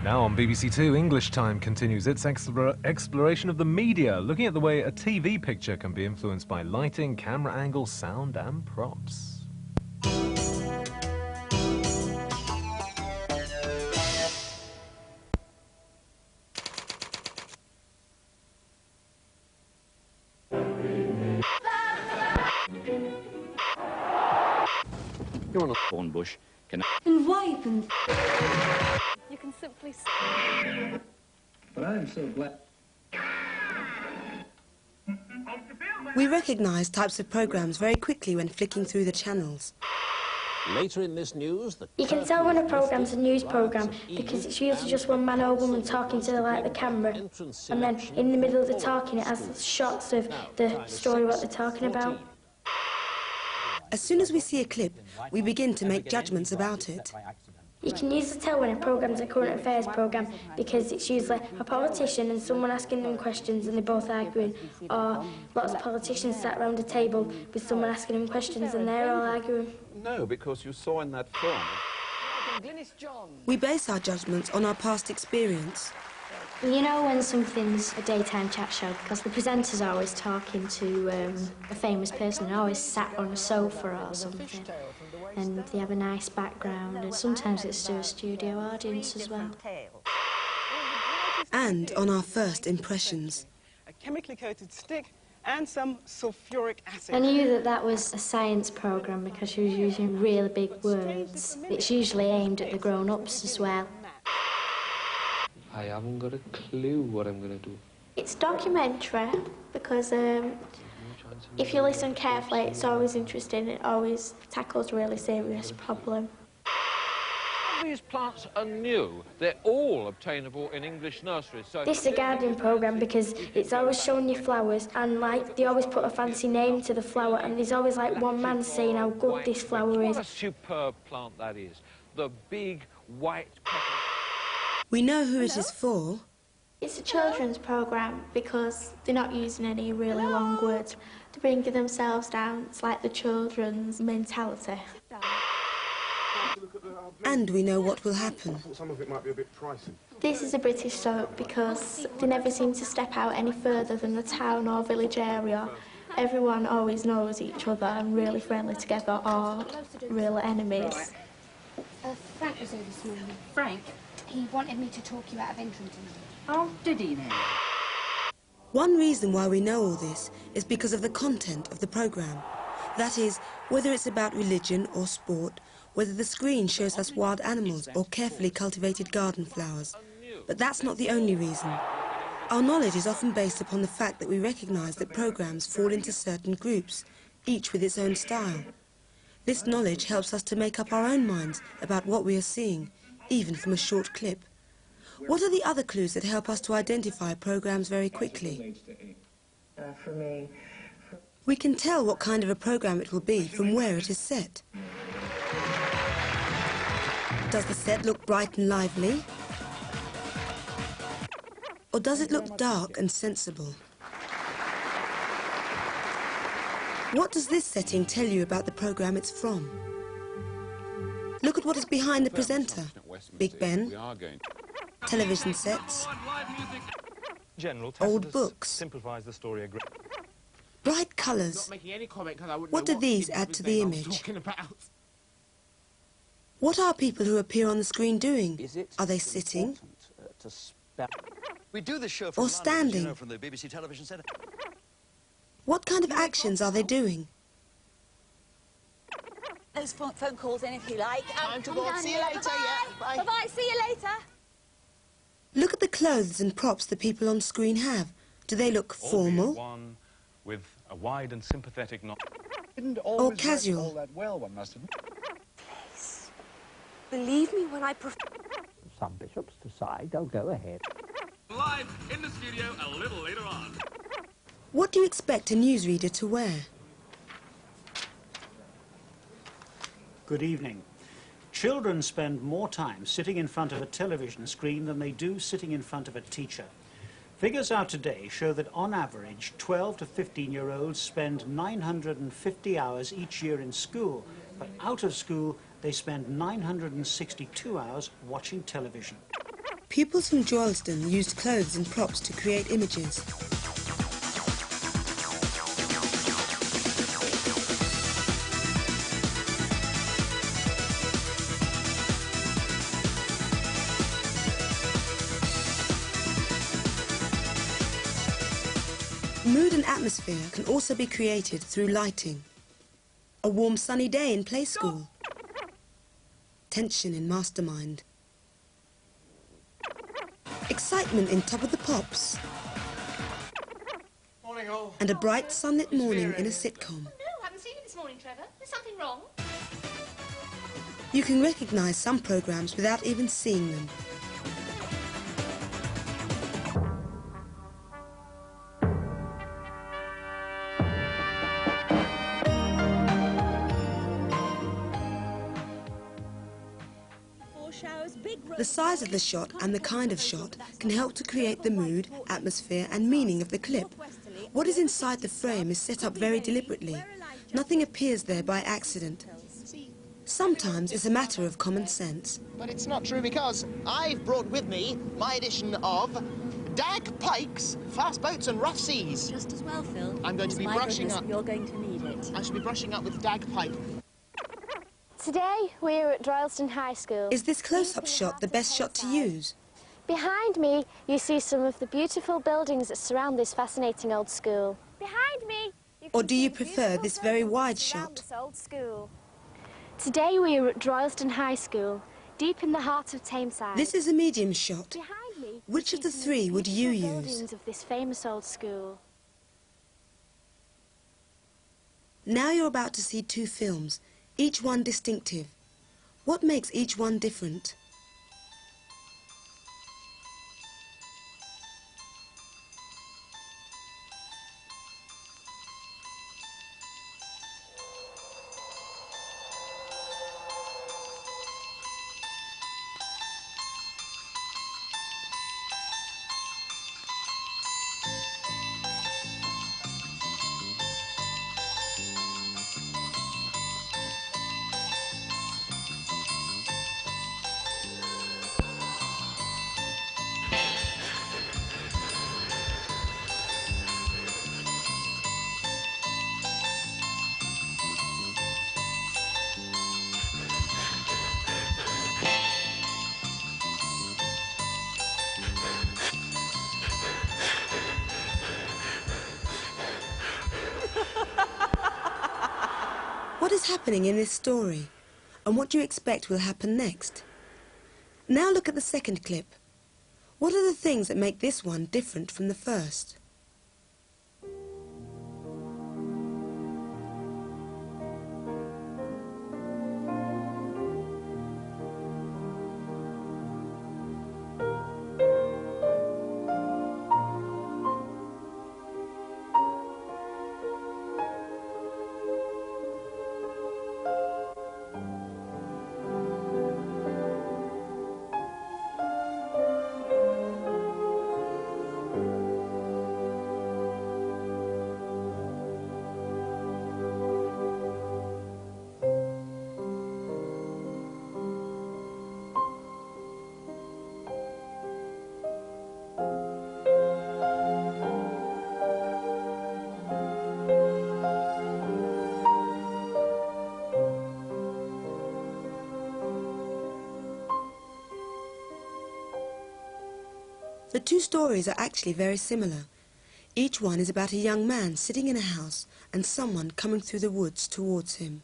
Now on BBC Two, English Time continues its exploration of the media, looking at the way a TV picture can be influenced by lighting, camera angle, sound and props. You're on a thorn bush. And wipe and... You can simply... But I'm so glad... We recognise types of programmes very quickly when flicking through the channels. Later in this news, you can tell when a programme's a news programme because it's usually just one man or woman talking to the camera, and then in the middle of the talking it has shots of the story what they're talking about. As soon as we see a clip, we begin to make judgments about it. You can usually tell when a programme's a current affairs programme because it's usually a politician and someone asking them questions and they're both arguing, or lots of politicians sat around a table with someone asking them questions and they're all arguing. No, because you saw in that film. We base our judgments on our past experience. You know when something's a daytime chat show because the presenter's always talking to a famous person and always sat on a sofa or something, and they have a nice background, and sometimes it's to a studio audience as well. And on our first impressions. A chemically coated stick and some sulfuric acid. I knew that was a science programme because she was using really big words. It's usually aimed at the grown-ups as well. I haven't got a clue what I'm going to do. It's documentary because if you listen carefully, it's always interesting. It always tackles a really serious problem. these plants are new. They're all obtainable in English nurseries. So this is a gardening programme because it's always showing you flowers, and like they always put a fancy name to the flower, and there's always like one man saying how good this flower is. What a superb plant that is. The big white petals. We know who it is for. It's a children's programme because they're not using any really long words. They're bringing themselves down. It's like the children's mentality. And we know what will happen. Some of it might be a bit pricey. This is a British soap because they never seem to step out any further than the town or village area. Everyone always knows each other and really friendly together, or real enemies. Frank was here this morning. Frank? He wanted me to talk you out of entering tonight. Oh, did he now? One reason why we know all this is because of the content of the programme. That is, whether it's about religion or sport, whether the screen shows us wild animals or carefully cultivated garden flowers. But that's not the only reason. Our knowledge is often based upon the fact that we recognise that programmes fall into certain groups, each with its own style. This knowledge helps us to make up our own minds about what we are seeing, even from a short clip. What are the other clues that help us to identify programmes very quickly? We can tell what kind of a programme it will be from where it is set. Does the set look bright and lively? Or does it look dark and sensible? What does this setting tell you about the programme it's from? Look at what is behind the presenter. Big Ben, television sets, old books, bright colours. What do these add to the image? What are people who appear on the screen doing? Are they sitting? We do this show or standing? from the BBC Television Centre. What kind of actions are they doing? Those phone calls in if you like. Time to go. See you later. Bye-bye. Yeah, bye. Bye-bye. See you later. Look at the clothes and props the people on screen have. Do they look formal? One with a wide and sympathetic or casual? That well, one must admit. Please, believe me when I Some bishops decide they'll go ahead. Live in the studio a little later on. What do you expect a newsreader to wear? Good evening. Children spend more time sitting in front of a television screen than they do sitting in front of a teacher. Figures out today show that on average 12 to 15-year-olds spend 950 hours each year in school, but out of school they spend 962 hours watching television. Pupils from Droylsden used clothes and props to create images. Mood and atmosphere can also be created through lighting. A warm sunny day in play school. Tension in Mastermind. Excitement in Top of the Pops. Morning all. And a bright sunlit morning in a sitcom. No, I haven't seen you this morning, Trevor. There's something wrong. You can recognise some programmes without even seeing them. The size of the shot and the kind of shot can help to create the mood, atmosphere and meaning of the clip. What is inside the frame is set up very deliberately. Nothing appears there by accident. Sometimes it's a matter of common sense. But it's not true because I've brought with me my edition of Dag Pikes, Fast Boats and Rough Seas. Just as well, Phil. I'm going to be brushing up. You're going to need it. I shall be brushing up with Dag Pike. Today we're at Droylsden High School. Is this close-up shot the best shot to use? Behind me you see some of the beautiful buildings that surround this fascinating old school. Behind me you Or do you prefer this very wide shot? this old school. Today we are at Droylsden High School, deep in the heart of Tameside. This is a medium shot. Behind me, Which of the three would you beautiful use? buildings of this famous old school. Now you're about to see two films, each one distinctive. What makes each one different? What is happening in this story? And what do you expect will happen next? Now look at the second clip. What are the things that make this one different from the first? The two stories are actually very similar. Each one is about a young man sitting in a house and someone coming through the woods towards him.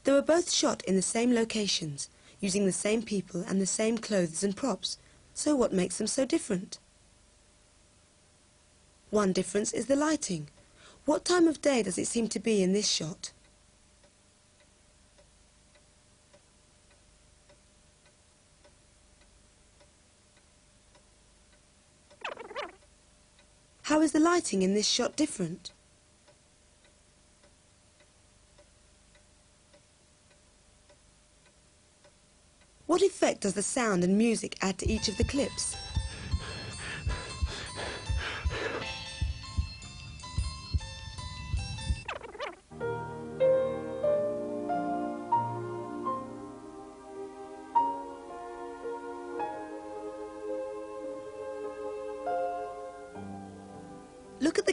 They were both shot in the same locations, using the same people and the same clothes and props, so what makes them so different? One difference is the lighting. What time of day does it seem to be in this shot? How is the lighting in this shot different? What effect does the sound and music add to each of the clips?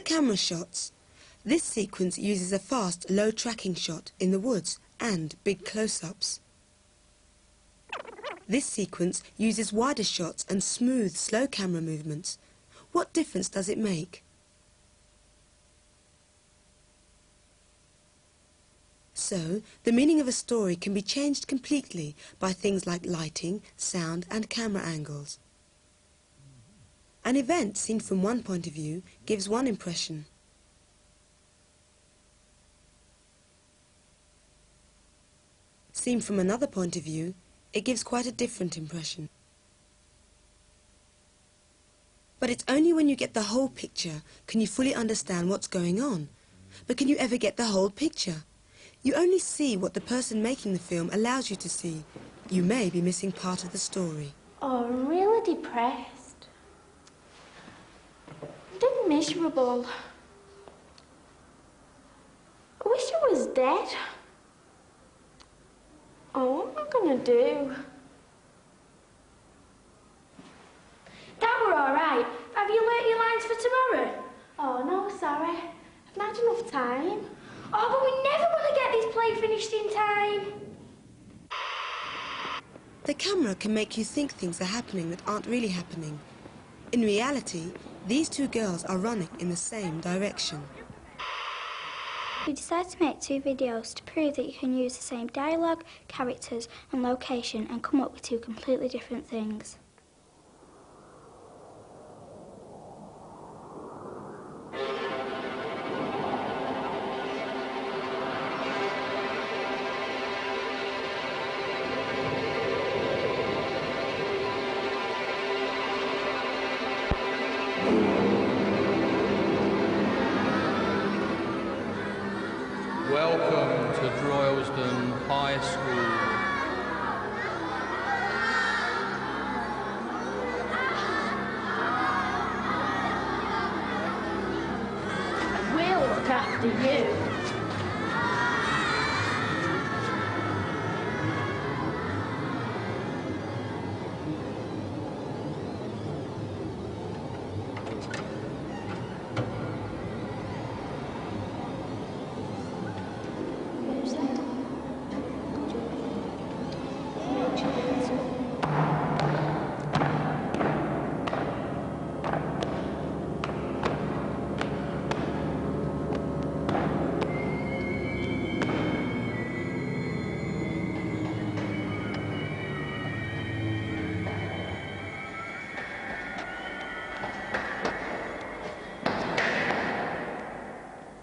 camera shots. This sequence uses a fast, low tracking shot in the woods and big close-ups. This sequence uses wider shots and smooth, slow camera movements. What difference does it make? So, the meaning of a story can be changed completely by things like lighting, sound and camera angles. An event seen from one point of view gives one impression. Seen from another point of view, it gives quite a different impression. But it's only when you get the whole picture can you fully understand what's going on. But can you ever get the whole picture? You only see what the person making the film allows you to see. You may be missing part of the story. Oh, I'm really depressed. I'm dead miserable. I wish I was dead. Oh, what am I going to do? That were all right. Have you learnt your lines for tomorrow? Oh, no, sorry. I've not had enough time. Oh, but we never want to get this play finished in time. The camera can make you think things are happening that aren't really happening. In reality, these two girls are running in the same direction. We decided to make 2 videos to prove that you can use the same dialogue, characters and location and come up with 2 completely different things. Welcome to Droylsden High School. We'll look after you.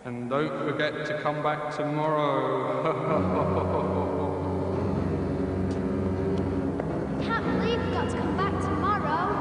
And don't forget to come back tomorrow. Can't believe we've got to come back tomorrow.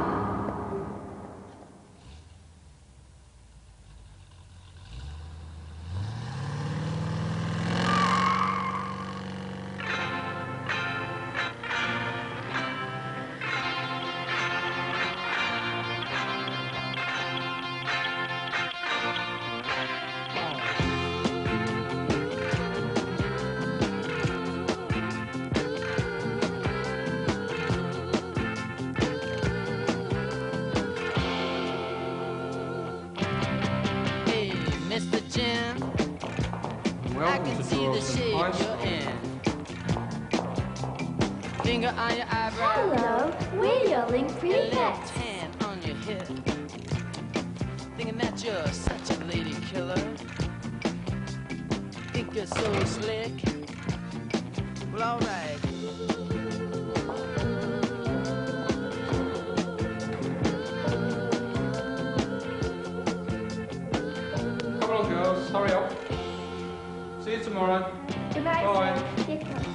Welcome to Droylsden High School. Finger on your eyebrow. Hello, we're your link for your pets. Hand on your hip. Thinking that you're such a lady killer. Think you're so slick. Well, all right. Come on, girls, hurry up. See you tomorrow. Good night. Bye.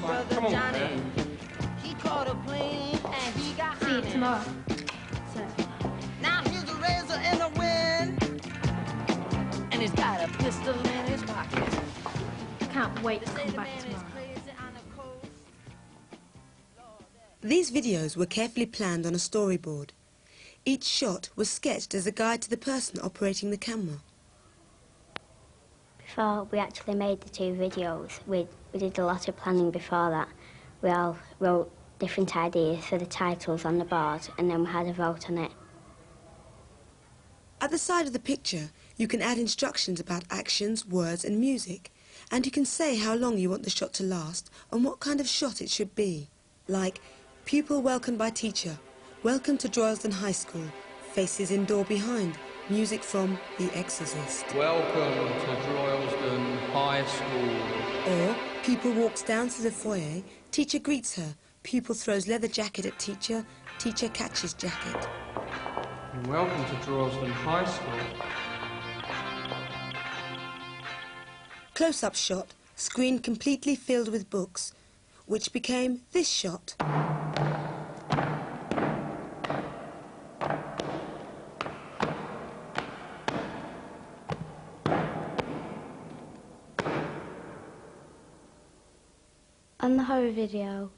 Bye. Come on. Johnny, he caught a plane and he got See you tomorrow. Now here's a razor in the wind, and he's got a pistol in his pocket. Can't wait to come back tomorrow. These videos were carefully planned on a storyboard. Each shot was sketched as a guide to the person operating the camera. Before we actually made the 2 videos, we did a lot of planning before that. We all wrote different ideas for the titles on the board and then we had a vote on it. At the side of the picture, You can add instructions about actions, words and music. And you can say how long you want the shot to last and what kind of shot it should be. Like, pupil welcomed by teacher, welcome to Droylsden High School, faces indoor behind, music from The Exorcist. Welcome to Droylsden High School. Or, pupil walks down to the foyer, teacher greets her, pupil throws leather jacket at teacher, teacher catches jacket. Welcome to Droylsden High School. Close-up shot, screen completely filled with books, which became this shot. On the horror video,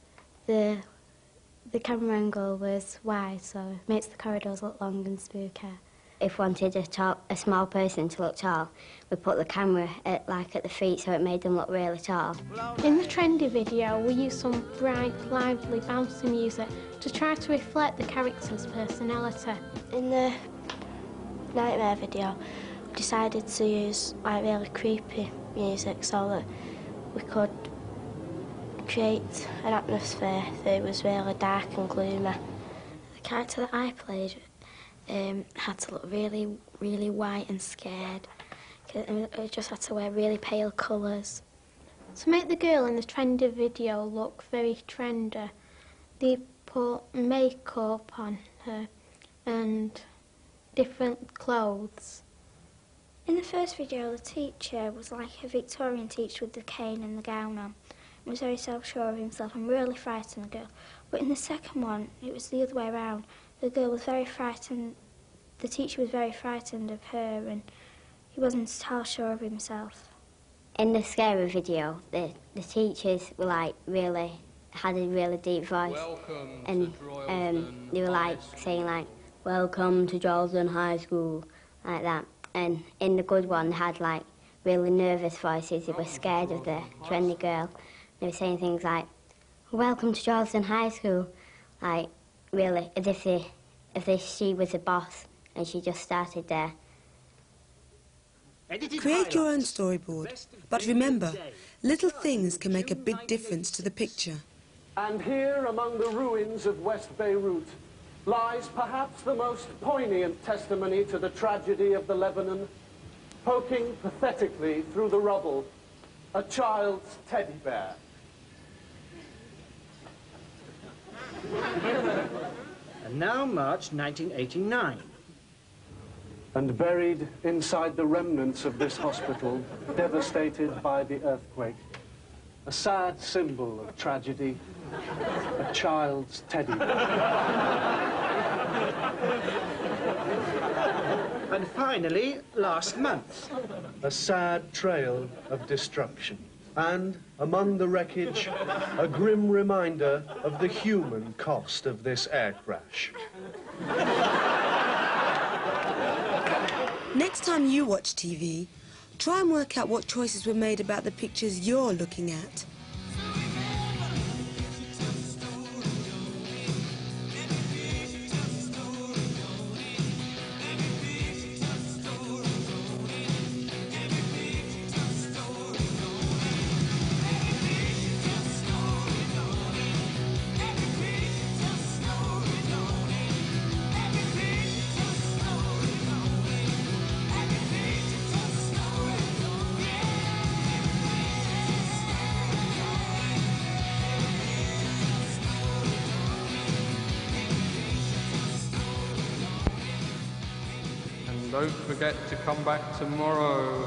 the camera angle was wide, so it makes the corridors look long and spooky. If we wanted a small person to look tall, we put the camera at the feet so it made them look really tall. In the trendy video, we used some bright, lively, bouncy music to try to reflect the character's personality. In the nightmare video, we decided to use really creepy music so that we could create an atmosphere that was really dark and gloomy. The character that I played had to look really, really white and scared. It just had to wear really pale colours. To make the girl in the trendy video look very trendy, they put makeup on her and different clothes. In the first video, the teacher was like a Victorian teacher with the cane and the gown on. He was very self-sure of himself and really frightened the girl. But in the second one, it was the other way around. The girl was very frightened, the teacher was very frightened of her, and he wasn't at all sure of himself. In the scary video, the teachers were had a really deep voice. Welcome and to they were saying welcome to Droylsden High School, like that. And in the good one, they had really nervous voices. They were scared of the trendy girl. They were saying things like, welcome to Droylsden High School, really, as if she was a boss and she just started there. Create your own storyboard, but remember, little things can make a big difference to the picture. And here, among the ruins of West Beirut, lies perhaps the most poignant testimony to the tragedy of the Lebanon, poking pathetically through the rubble, a child's teddy bear. And now March 1989. And buried inside the remnants of this hospital, devastated by the earthquake, a sad symbol of tragedy, a child's teddy bear. And finally, last month, a sad trail of destruction. And, among the wreckage, a grim reminder of the human cost of this air crash. Next time you watch TV, try and work out what choices were made about the pictures you're looking at. Don't forget to come back tomorrow.